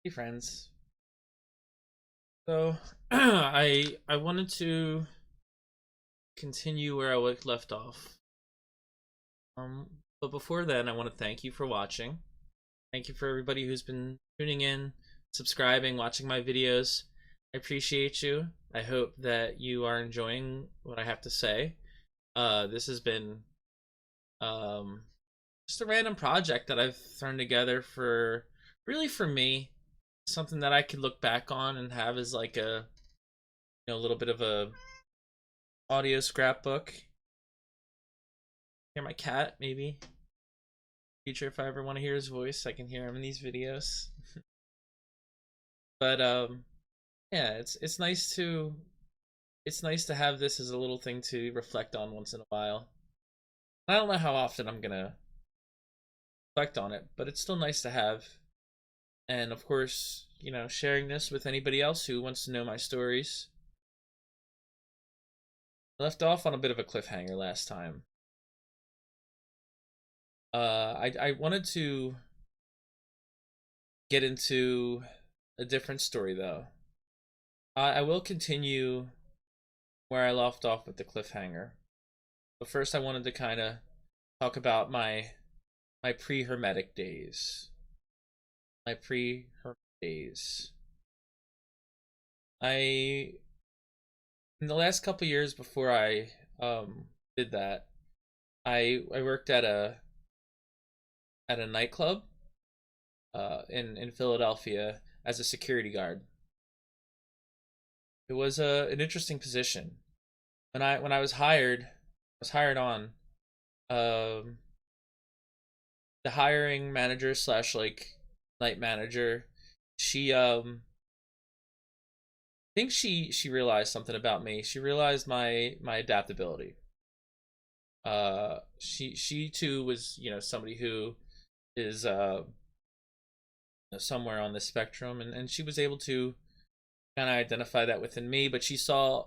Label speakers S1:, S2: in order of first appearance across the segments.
S1: Hey friends. So I wanted to continue where I left off. But before then, I want to thank you for watching. Thank you for everybody who's been tuning in, subscribing, watching my videos. I appreciate you. I hope that you are enjoying what I have to say. This has been um just a random project that I've thrown together for really for me, something that I could look back on and have as like a little bit of a audio scrapbook. Hear my cat, maybe. Future, if I ever want to hear his voice, I can hear him in these videos. But yeah, it's nice to have this as a little thing to reflect on once in a while. I don't know how often I'm gonna reflect on it, but it's still nice to have. And of course, sharing this with anybody else who wants to know my stories. I left off on a bit of a cliffhanger last time. I wanted to get into a different story though. I will continue where I left off with the cliffhanger, but first I wanted to kind of talk about my pre-hermetic days. My pre-hermetic days. I In the last couple years before I did that, I worked at a nightclub in Philadelphia as a security guard. It was an interesting position. When I was hired on. Um, the hiring manager slash like night manager, she I think she realized something about me. She realized my adaptability. She too was somebody who is somewhere on the spectrum, and she was able to kind of identify that within me, but she saw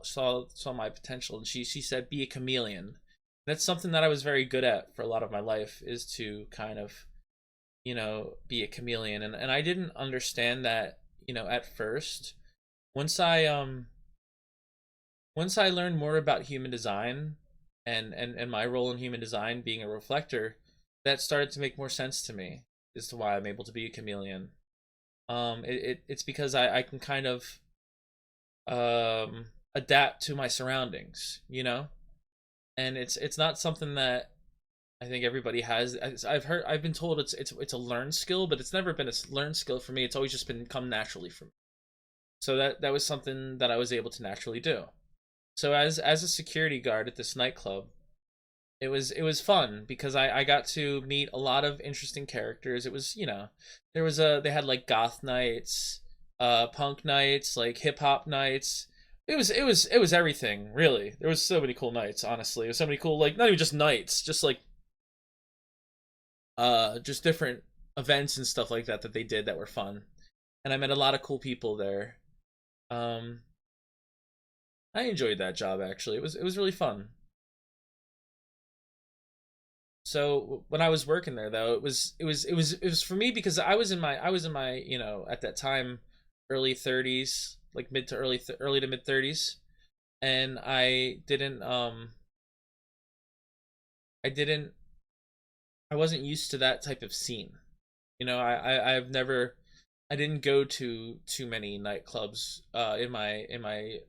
S1: my potential, and she said be a chameleon. That's something that I was very good at for a lot of my life, is to kind of be a chameleon, and I didn't understand that at first. Once I um once I learned more about human design, and my role in human design being a reflector, that started to make more sense to me as to why I'm able to be a chameleon. It's because I can kind of adapt to my surroundings, and it's not something that I think everybody has. I've been told it's a learned skill, but it's never been a learned skill for me. It's always just been come naturally for me. So that was something that I was able to naturally do. So as a security guard at this nightclub, it was fun because I got to meet a lot of interesting characters. It was they had like goth nights, punk nights, like hip hop nights. It was everything, really. There was so many cool nights, honestly. It was so many cool, like, not even just nights, just like just different events and stuff like that they did that were fun. And I met a lot of cool people there. Um I enjoyed that job, actually. It was really fun. So when I was working there though, it was for me because I was in my at that time early 30s, like mid to early to mid 30s, and I didn't I wasn't used to that type of scene. I didn't go to too many nightclubs in my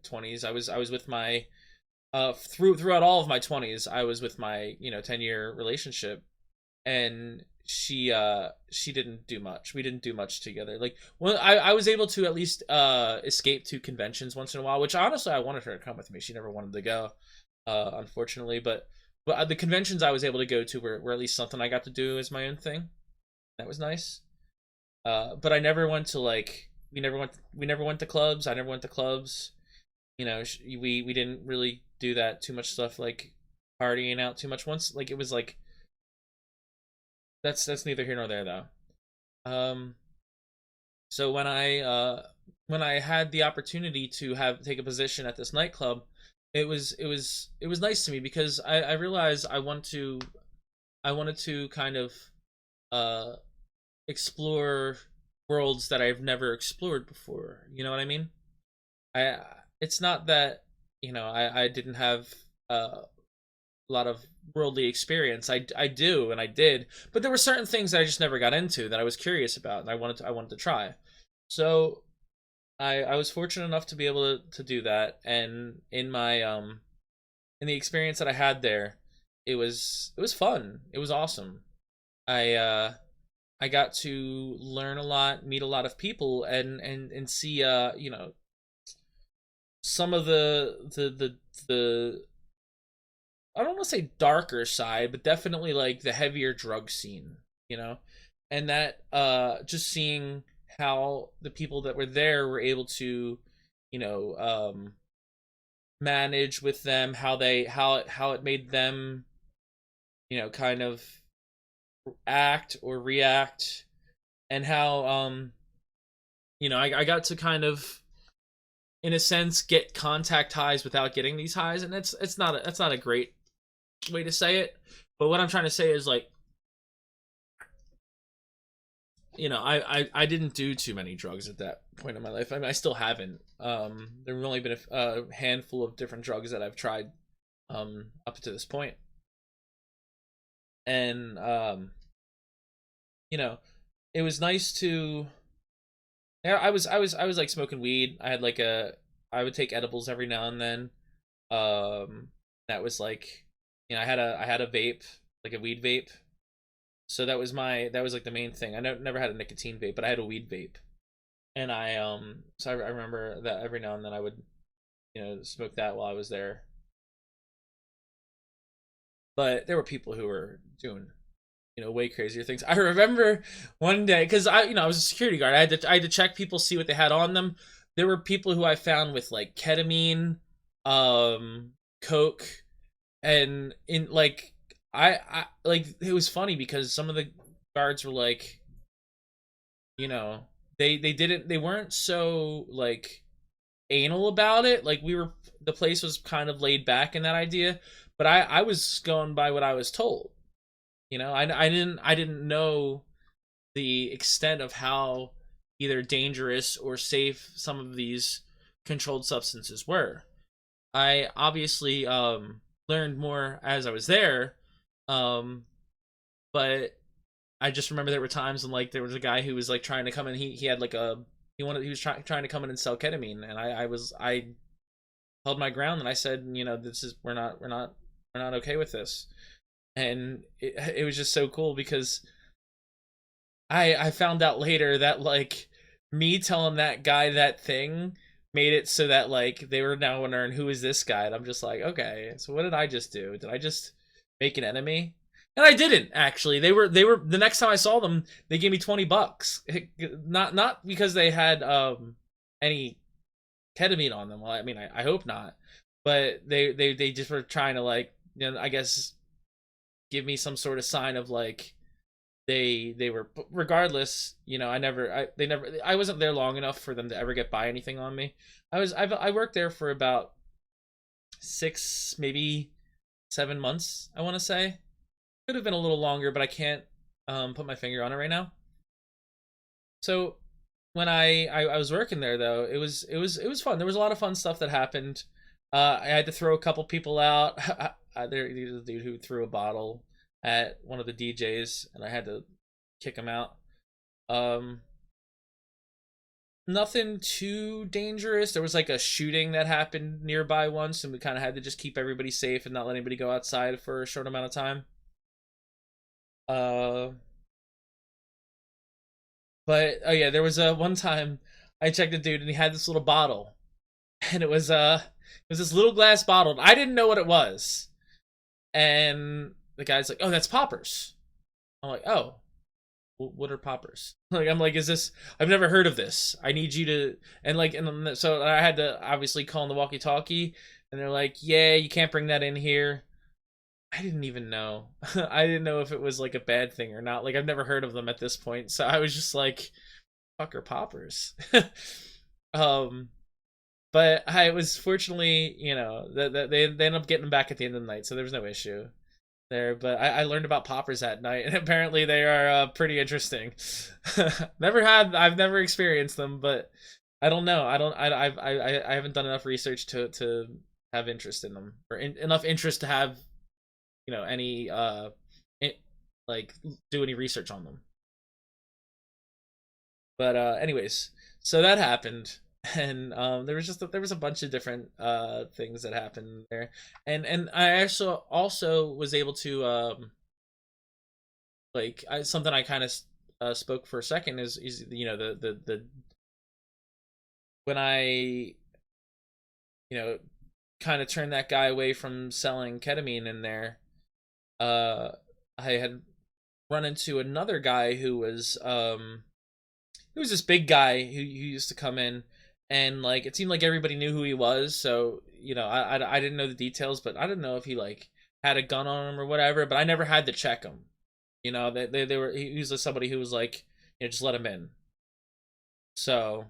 S1: 20s. I was with my throughout all of my 20s. I was with my 10-year relationship, and she didn't do much. We didn't do much together. Like, well, I was able to at least escape to conventions once in a while, which honestly I wanted her to come with me. She never wanted to go, unfortunately, but the conventions I was able to go to were at least something I got to do as my own thing. That was nice. But I never went to, like, we never went to clubs. I never went to clubs. We didn't really do that too much stuff, like partying out too much. Once, like, it was like, that's neither here nor there though. Um, so when I had the opportunity to have take a position at this nightclub, it was nice to me because I realized I wanted to kind of uh explore worlds that I've never explored before. You know what I mean? I it's not that, I didn't have a lot of worldly experience. I do, and I did, but there were certain things that I just never got into that I was curious about, and I wanted to try. So I was fortunate enough to be able to do that, and in the experience that I had there, it was fun. It was awesome. I got to learn a lot, meet a lot of people, and see some of the I don't want to say darker side, but definitely like the heavier drug scene, you know, and that just seeing how the people that were there were able to, you know, manage with them, how it made them, kind of act or react, and how I got to kind of, in a sense, get contact highs without getting these highs, and that's not a great way to say it, but what I'm trying to say is, like, I didn't do too many drugs at that point in my life. I mean, I still haven't. There have only been a handful of different drugs that I've tried up to this point, and you know, it was nice to. Yeah, I was like smoking weed. I would take edibles every now and then. That was like, I had a vape, like a weed vape. So that was like the main thing. I never had a nicotine vape, but I had a weed vape, and I remember that every now and then I would, smoke that while I was there. But there were people who were doing, way crazier things. I remember one day, because I was a security guard. I had to check people, see what they had on them. There were people who I found with like ketamine, coke, and in like I like, it was funny because some of the guards were like, you know, they weren't so like anal about it. Like, the place was kind of laid back in that idea, but I was going by what I was told. I didn't know the extent of how either dangerous or safe some of these controlled substances were. I obviously learned more as I was there, um, but I just remember there were times when, like, there was a guy who was like trying to come in. He had like he was trying to come in and sell ketamine, and I held my ground, and I said, this is we're not okay with this. And it was just so cool because I found out later that, like, me telling that guy that thing made it so that, like, they were now wondering, who is this guy? And I'm just like, okay, so what did I just do? Did I just make an enemy? And I didn't, actually. They were the next time I saw them, they gave me $20. Not because they had any ketamine on them. Well, I mean, I hope not. But they just were trying to, like, I guess, give me some sort of sign of, like, they were, regardless. I wasn't there long enough for them to ever get by anything on me. I worked there for about 6, maybe 7 months, I want to say. Could have been a little longer, but I can't put my finger on it right now. So when I was working there, though, it was fun. There was a lot of fun stuff that happened. I had to throw a couple people out. There was a dude who threw a bottle at one of the DJs, and I had to kick him out. Um, Nothing too dangerous. There was like a shooting that happened nearby once, and we kind of had to just keep everybody safe and not let anybody go outside for a short amount of time. Uh, but oh yeah, there was one time I checked a dude, and he had this little bottle, and it was this little glass bottle. I didn't know what it was, and the guy's like, "Oh, that's poppers." I'm like, "Oh, what are poppers?" Like, I'm like, "Is this? I've never heard of this. I need you to." So I had to obviously call on the walkie-talkie, and they're like, "Yeah, you can't bring that in here." I didn't even know. I didn't know if it was like a bad thing or not. Like, I've never heard of them at this point, so I was just like, "Fucker poppers." um, but I was, fortunately, that they ended up getting them back at the end of the night, so there was no issue. there, but I learned about poppers that night, and apparently they are pretty interesting. I've never experienced them, but I don't know. I don't, I haven't done enough research to have interest in them, or enough interest to have, any it, like do any research on them. But anyways, so that happened, and there was a bunch of different things that happened there, and I also was able to something I kind of spoke for a second is the when I you know kind of turned that guy away from selling ketamine in there. uh I had run into another guy who was he was this big guy who used to come in, and like it seemed like everybody knew who he was. So I didn't know the details, but I didn't know if he like had a gun on him or whatever. But I never had to check him. They were he was just somebody who was like, just let him in. So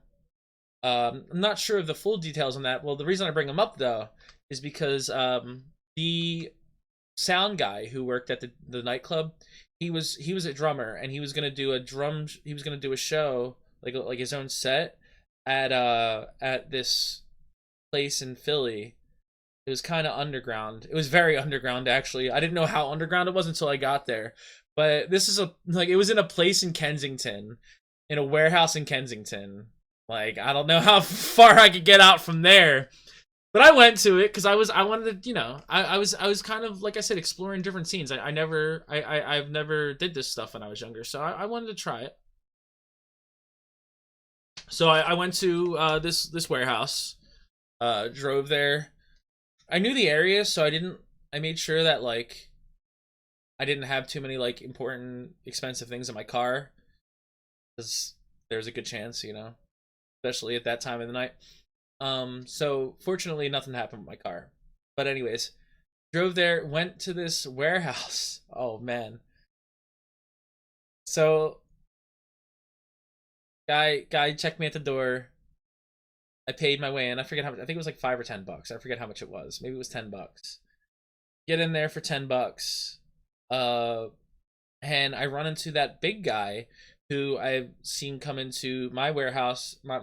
S1: I'm not sure of the full details on that. Well, the reason I bring him up though is because the sound guy who worked at the nightclub, he was a drummer, and he was gonna do a show, like his own set at this place in Philly. It was kind of underground. It was very underground, actually. I didn't know how underground it was until I got there. But this is it was in a place in Kensington, in a warehouse in Kensington. Like, I don't know how far I could get out from there. But I went to it because I wanted to, I was kind of, like I said, exploring different scenes. I've never did this stuff when I was younger, so I wanted to try it. So I went to this warehouse, drove there. I knew the area, so I made sure that like I didn't have too many like important expensive things in my car, because there's a good chance, especially at that time of the night. So fortunately nothing happened with my car. But anyways, drove there, went to this warehouse. Oh man. So guy checked me at the door. I paid my way in. I forget how much. I think it was like $5 or $10. I forget how much it was. Maybe it was $10. Get in there for $10. Uh, and I run into that big guy who I've seen come into my warehouse. My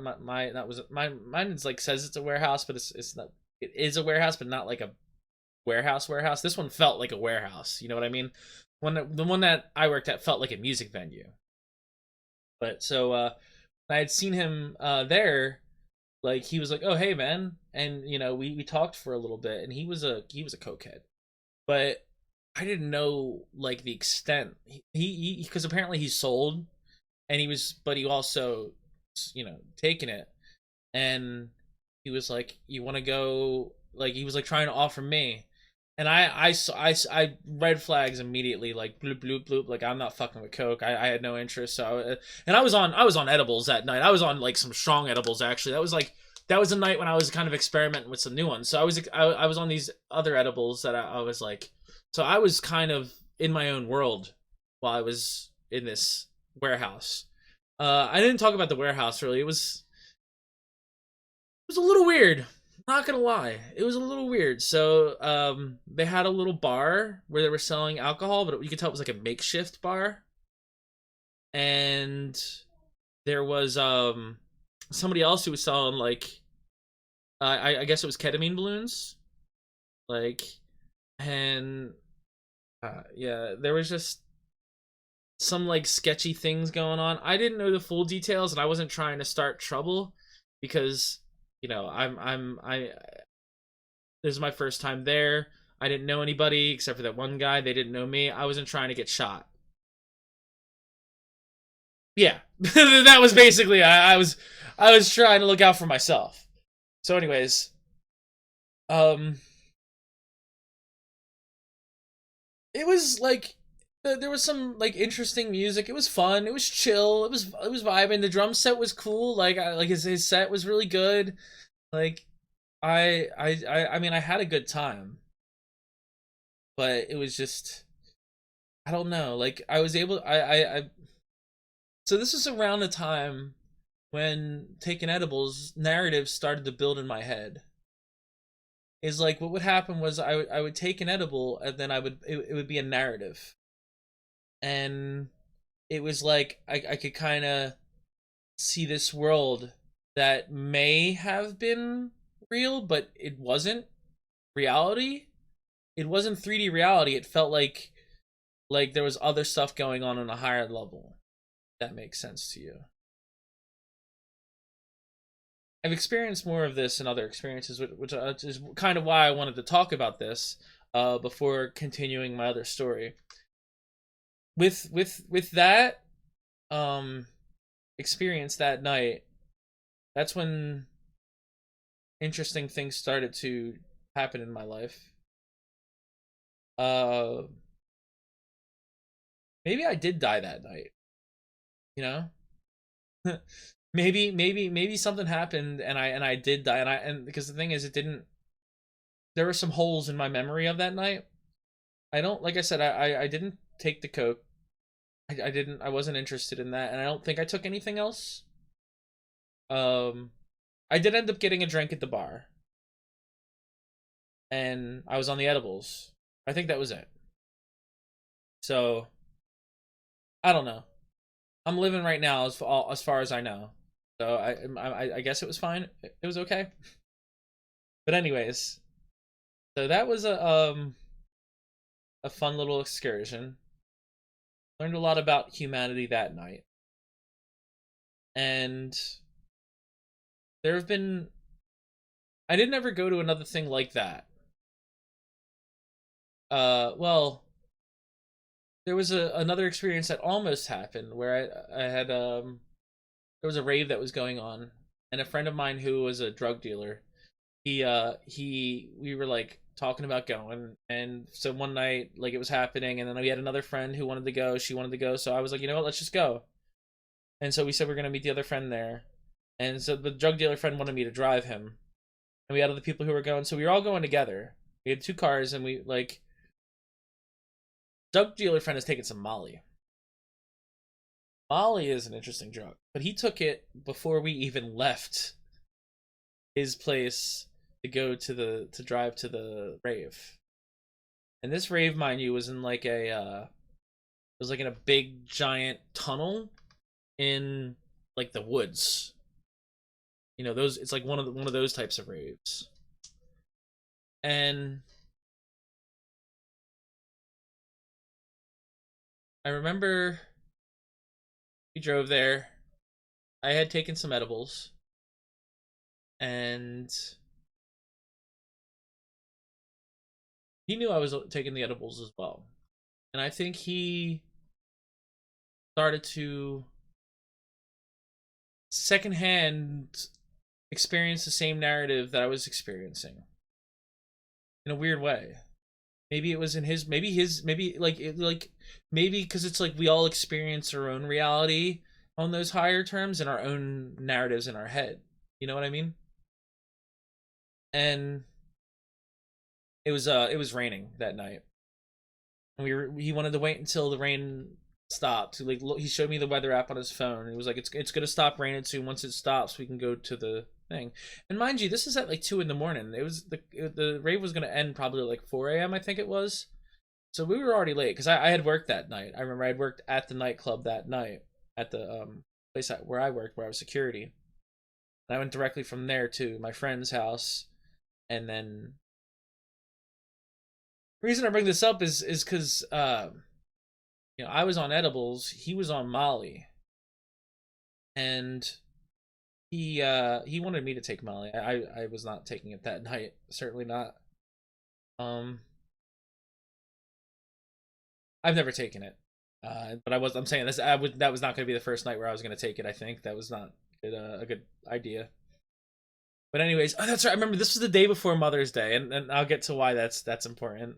S1: that was my mine is like says it's a warehouse, but it's not. It is a warehouse, but not like a warehouse. This one felt like a warehouse. You know what I mean? The one that I worked at felt like a music venue. But so I had seen him there. Like, he was like, "Oh, hey man," and we talked for a little bit, and he was a cokehead, but I didn't know like the extent. He because apparently he sold, and but he also taking it, and he was like, "You want to go?" Like, he was like trying to offer me, and I red flags immediately, like bloop bloop bloop, like I'm not fucking with coke. I had no interest. So and I was on edibles that night. I was on like some strong edibles, actually. That was a night when I was kind of experimenting with some new ones. So I was on these other edibles that I was like, so I was kind of in my own world while I was in this warehouse. I didn't talk about the warehouse really. It was a little weird. Not gonna lie, it was a little weird. So they had a little bar where they were selling alcohol, but you could tell it was like a makeshift bar. And there was somebody else who was selling like I guess it was ketamine balloons, like, and yeah, there was just some like sketchy things going on. I didn't know the full details, and I wasn't trying to start trouble because I this is my first time there. I didn't know anybody except for that one guy. They didn't know me. I wasn't trying to get shot. Yeah, that was basically I was trying to look out for myself. So, anyways, um, it was like there was some like interesting music. It was fun. It was chill. It was vibing. The drum set was cool. Like like his set was really good. Like I mean, I had a good time, but it was just, I don't know. Like, I was able I so this is around the time when taking edibles narratives started to build in my head. is like what would happen was I would take an edible and then it would be a narrative, and it was like I could kind of see this world that may have been real, but it wasn't reality. It wasn't 3D reality. It felt like there was other stuff going on a higher level. If that makes sense to you. I've experienced more of this in other experiences, which is kind of why I wanted to talk about this before continuing my other story. With that um, experience that night, that's when interesting things started to happen in my life. Uh, Maybe I did die that night. You know, maybe something happened and I did die, and because the thing is, it didn't. There were some holes in my memory of that night. I don't like I said I didn't take the coke. I didn't. I wasn't interested in that, and I don't think I took anything else. Um, I did end up getting a drink at the bar, and I was on the edibles. I think that was it. So I don't know. I'm living right now as far as I know. So I guess it was fine. It was okay. But anyways, so that was a fun little excursion. Learned a lot about humanity that night, and there have been. I didn't ever go to another thing like that. Well, there was another experience that almost happened where I had there was a rave that was going on, and a friend of mine who was a drug dealer, he we were like talking about going, and so one night like it was happening, and then we had another friend who wanted to go. She wanted to go, so I was like, you know what, let's just go. And so we said we're gonna meet the other friend there, and so the drug dealer friend wanted me to drive him, and we had other people who were going, so we were all going together. We had two cars, and we like drug dealer friend has taken some Molly. Molly is an interesting drug, but he took it before we even left his place to go to drive to the rave. And this rave, mind you, was in like it was like in a big giant tunnel in like the woods. You know, those it's like one of those types of raves. And I remember we drove there. I had taken some edibles, and he knew I was taking the edibles as well. And I think he started to secondhand experience the same narrative that I was experiencing in a weird way. Maybe it was in his, maybe like maybe because it's like we all experience our own reality on those higher terms and our own narratives in our head. You know what I mean? And it was raining that night, and he wanted to wait until the rain stopped. Like he showed me the weather app on his phone, and he was like, it's gonna stop raining soon. Once it stops, we can go to the thing. And mind you, this is at like 2 in the morning. The rave was gonna end probably like 4 a.m. I think it was. So we were already late because I had worked that night. I remember I'd worked at the nightclub that night at the place where I worked, where I was security. And I went directly from there to my friend's house, and then the reason I bring this up is because you know, I was on edibles, he was on Molly, and he wanted me to take Molly. I was not taking it that night, certainly not. Um, I've never taken it, but I'm saying this. That was not going to be the first night where I was going to take it. I think that was not a good idea. But anyways, oh, that's right. I remember this was the day before Mother's Day, and I'll get to why that's important.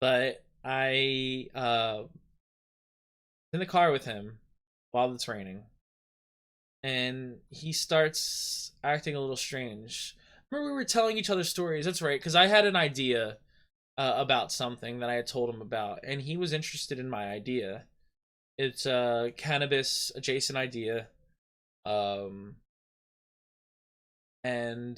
S1: But I in the car with him while it's raining, and he starts acting a little strange. Remember we were telling each other stories. That's right, because I had an idea about something that I had told him about, and he was interested in my idea. It's a cannabis adjacent idea, um, and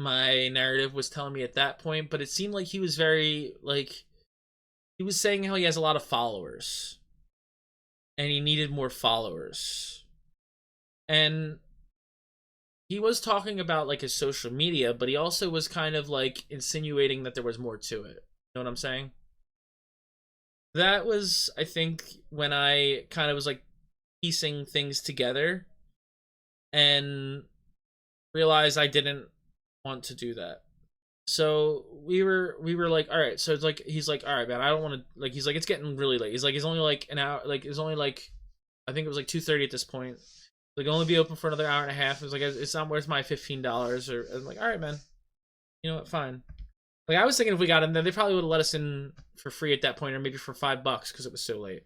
S1: my narrative was telling me at that point, but it seemed like he was very like he was saying how he has a lot of followers and he needed more followers. And he was talking about like his social media, but he also was kind of like insinuating that there was more to it. You know what I'm saying? That was, I think, when I kind of was like piecing things together and realized I didn't want to do that. So we were like, all right. So it's like he's like, all right, man, I don't want to like. He's like, it's getting really late. He's like, it's only like an hour. Like it's only like, I think it was like 2:30 at this point. Like only be open for another hour and a half. It was like it's not worth my $15. Or I'm like, all right, man. You know what? Fine. Like I was thinking if we got in there, they probably would have let us in for free at that point, or maybe for $5 because it was so late.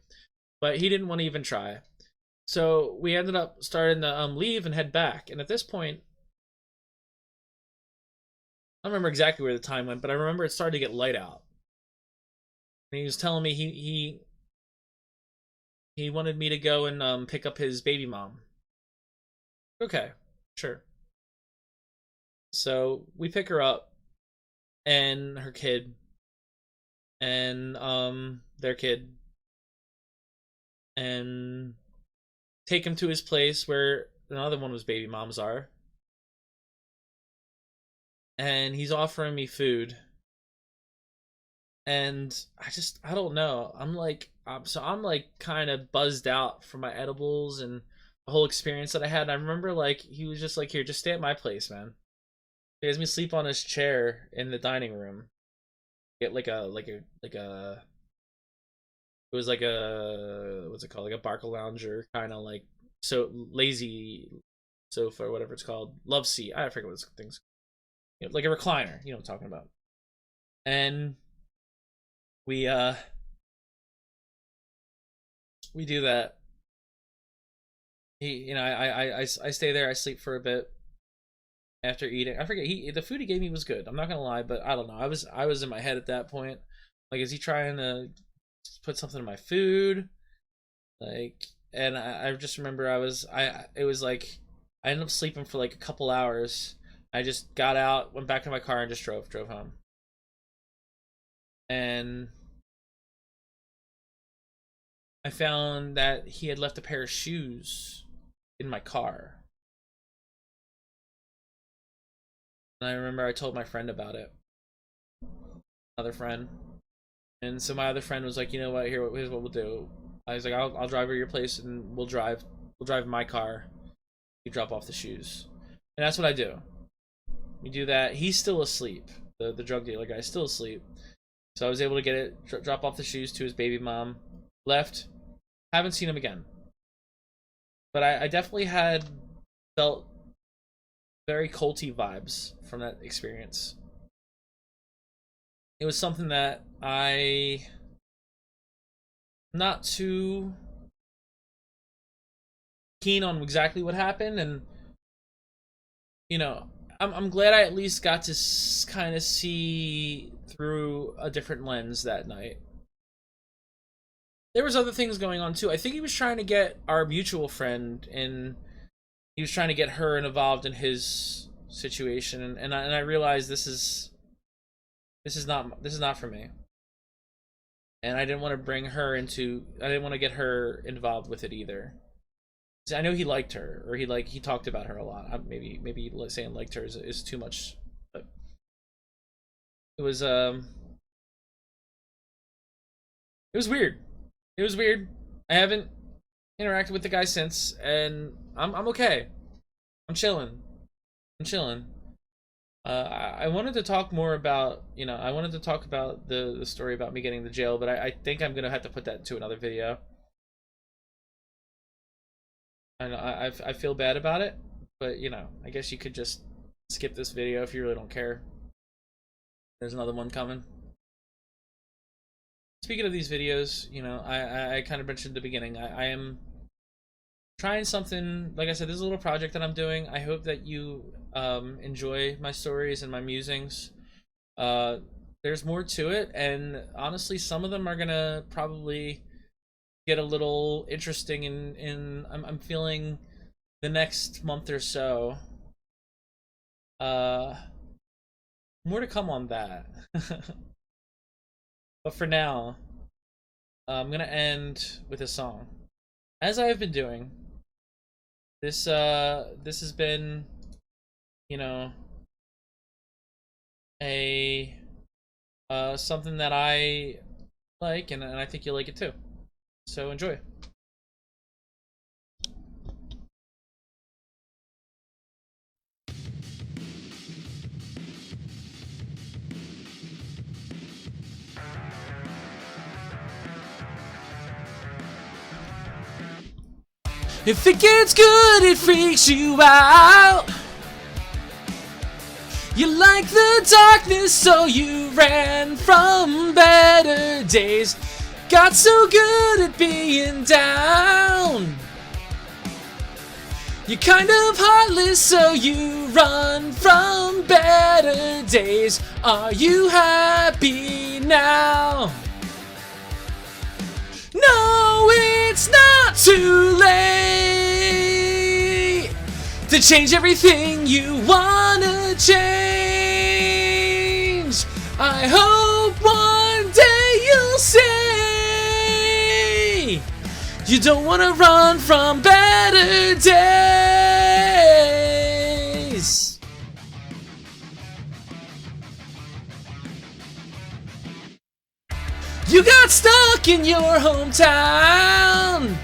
S1: But he didn't want to even try. So we ended up starting to leave and head back. And at this point, I don't remember exactly where the time went, but I remember it started to get light out. And he was telling me he wanted me to go and pick up his baby mom. Okay, sure. So we pick her up and her kid and their kid and take him to his place where another one of his baby moms are. And he's offering me food. And I don't know. I'm like kind of buzzed out from my edibles and the whole experience that I had. And I remember like he was just like, here, just stay at my place, man. He has me sleep on his chair in the dining room. Get like a it was like a what's it called, like a Barca lounger kind of like so lazy sofa or whatever it's called, love seat, I forget what this thing's, you know, like a recliner, you know what I'm talking about. And we we do that. He, you know, I stay there, I sleep for a bit after eating. I forget, he the food he gave me was good, I'm not gonna lie, but I don't know, I was in my head at that point, like is he trying to put something in my food, like. And I just remember I it was like I ended up sleeping for like a couple hours. I just got out, went back in my car, and just drove home. And I found that he had left a pair of shoes in my car. And I remember I told my friend about it, another friend. And so my other friend was like, you know what? Here's what we'll do. I was like, I'll drive her to your place, and we'll drive my car. You drop off the shoes, and that's what I do. We do that. He's still asleep. The drug dealer guy's still asleep. So I was able to get it, drop off the shoes to his baby mom. Left. Haven't seen him again. But I definitely had felt very culty vibes from that experience. It was something that I not too keen on exactly what happened, and you know, I'm glad I at least got to kind of see through a different lens that night. There was other things going on too. I think he was trying to get our mutual friend, and he was trying to get her involved in his situation, and I realized this is not for me, and I didn't want to bring her into. I didn't want to get her involved with it either. I know he liked her, or he talked about her a lot. Maybe saying liked her is too much, but it was it was weird. It was weird. I haven't interacted with the guy since, and I'm okay. I'm chilling. I'm chilling. I wanted to talk more about, I wanted to talk about the story about me getting to jail, but I think I'm gonna have to put that into another video. I feel bad about it, but I guess you could just skip this video if you really don't care. There's another one coming. Speaking of these videos, I kind of mentioned at the beginning, I am trying something. Like I said, this is a little project that I'm doing. I hope that you enjoy my stories and my musings. There's more to it, and honestly, some of them are gonna probably get a little interesting in I'm feeling the next month or so. More to come on that. But for now, I'm gonna end with a song, as I have been doing. This has been, you know, a something that I like, and I think you'll like it too. So enjoy. If it gets good, it freaks you out. You like the darkness, so you ran from better days. Got so good at being down. You're kind of heartless, so you run from better days. Are you happy now? No, it's not too late to change everything you wanna change. I hope one day you'll say you don't wanna run from better days. You got stuck in your hometown.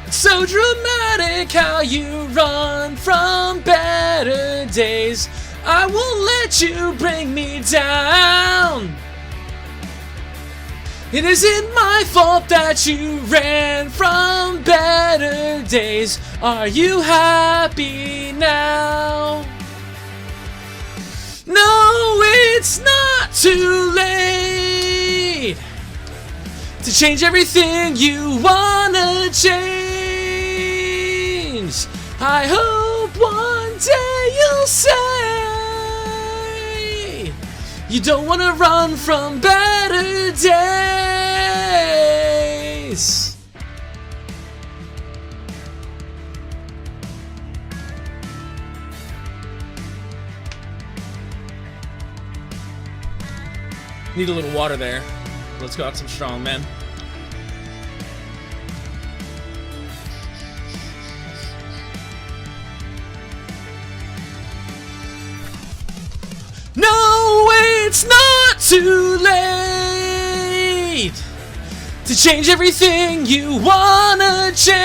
S1: It's so dramatic how you run from better days. I won't let you bring me down. It isn't my fault that you ran from better days. Are you happy now? No, it's not too late to change everything you wanna change. I hope one day you'll say you don't wanna run from better days. Need a little water there. Let's go out some strong, man. No, it's not too late to change everything you wanna change.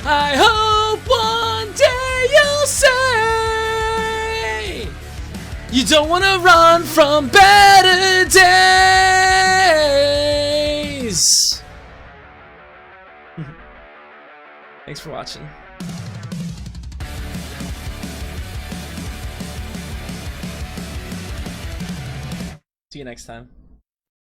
S1: I hope one day you'll say you don't wanna run from better days. Thanks for watching. See you next time.